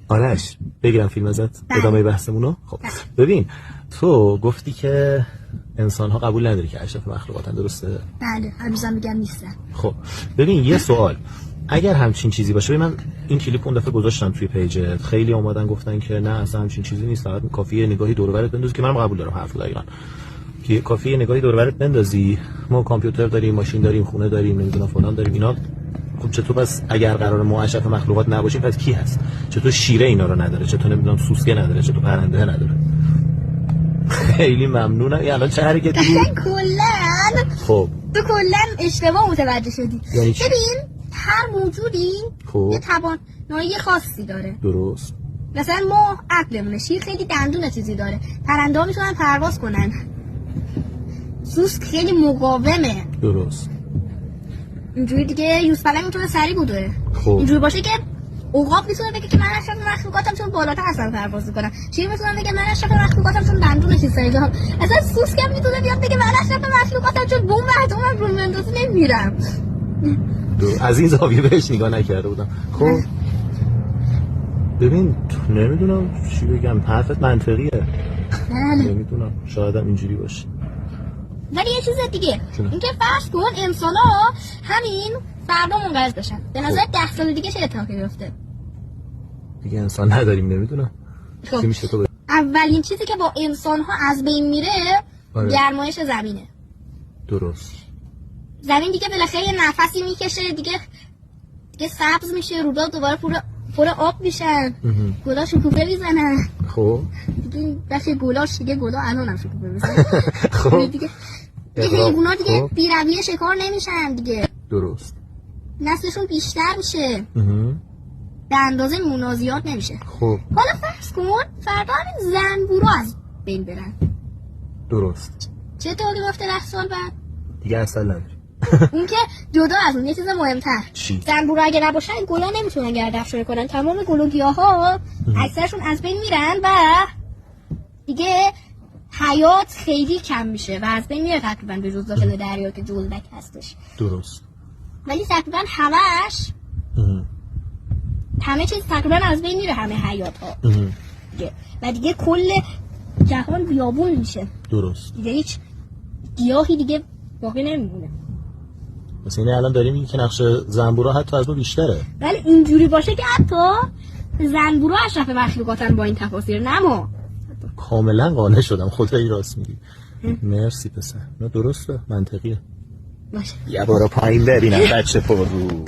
آرش بگیرم فیلم ازت ادامه بحثمونو. خب ببین تو گفتی که انسان ها قبول نداری که اشرف مخلوقاتن، درسته؟ بله هنوزم میگم نیستن. خب ببین یه سوال، اگر همچین چیزی باشه، من این کلیپ اون دفعه گذاشتم توی پیجت، خیلی اومدن گفتن که نه اصلا همچین چیزی نیست، فقط کافیه نگاهی دور و برت بندازی، که منم قبول دارم حرف دقیقاً، که کافیه نگاهی دور و برت بندازی، ما کامپیوتر داریم، ماشین داریم، خونه داریم، نمیدونم فلان داریم اینا. خب چطور پس اگر قرار ما اشرف مخلوقات نباشیم پس کی هست؟ چطور شیره اینا رو نداره؟ چطور نمیدونم سوسکه نداره؟ چطور پرنده نداره؟ خیلی ممنونم. الان چه حرکتی بود؟ کلا خب تو کلا اشتباه متوجه شدی. یعنی چی؟ ببین هر موجودی خب یه توانایی خاصی داره. درست. مثلا ما عقلمونه، شیر خیلی دندون چیزی داره، پرنده ها میتونن پرواز کنن، سوسک خیلی مقاومه، درست. اینجوری دیگه یوسفلک میتونه سری بوده. خب اینجوری باشه که عقاب میتونه بگه که من اشرف مخلوقاتم چون بالاتر اصلا پرواز میکنم، شیر میتونه بگه من اشرف مخلوقاتم چون دندون چیزایی دارم، اصلا سوسک هم میتونه بیاد بگه من اشرف مخلوقاتم چون بمب اتمم رو مندازه نمیرم. از این زاویه بهش نگاه نکرده بودم. خب ببین نمیدونم چی بگم، حرفت منطقیه. بله نمیدونم شاید هم اینجوری باشه. ولی یه چیز دیگه اینکه فرض کن انسانا همین فردا منقرض بشن، به نظر 10 سال دیگه چه اتفاقی بیفته؟ دیگه انسان نداریم، نمیدونم. خب چی میشه تو بگی؟ اولین چیزی که با انسان ها از بین میره گرمایش زمینه. درست. زمین دیگه بالاخره یه نفسی میکشه، دیگه سبز میشه، رودا دوباره پر آب میشن، گلا شکوفه میزنن. خب دیگه دست گلاش دیگه گلا الان هم شکوفه میزنن. خب دیگه حیونا دیگه خب. بی‌رویه شکار نمیشن دیگه، درست. نسلشون بیشتر میشه، به اندازه مونا زیاد نمیشه. خب حالا فرض کن فردا همین زنبورا از بین برن، درست. چه اتفاقی میفته 10 سال بعد؟ دیگه اصلا نداریم. اون که جدا از اون یه چیز مهمتر، چی؟ زنبورا اگه نباشن گلا نمیتونن گردافشاری کنن، تمام گل و گیاها اکثرشون از بین میرن و دیگه حیات خیلی کم میشه و از بین میره تقریبا، به جز داخل دریا که جلدک هستش. درست. ولی تقریبا همه چیز تقریبا از بین میره، همه حیات ها دیگه. و دیگه کل جهان بیابون میشه. درست. دیگه هیچ گیاهی دیگه باقی نمیمونه. مثلا اینه الان داریم میگی که نقش زنبورا حتی از ما بیشتره. ولی اینجوری باشه که حتی زنبورا اشرف مخلوقاتن با این تفاسیر، نه ما. کاملا قانع شدم، خدایی راست میگی. مرسی پسر. نه درسته، منطقیه. باشه یه بارا پایین ببینم بچه پر رو.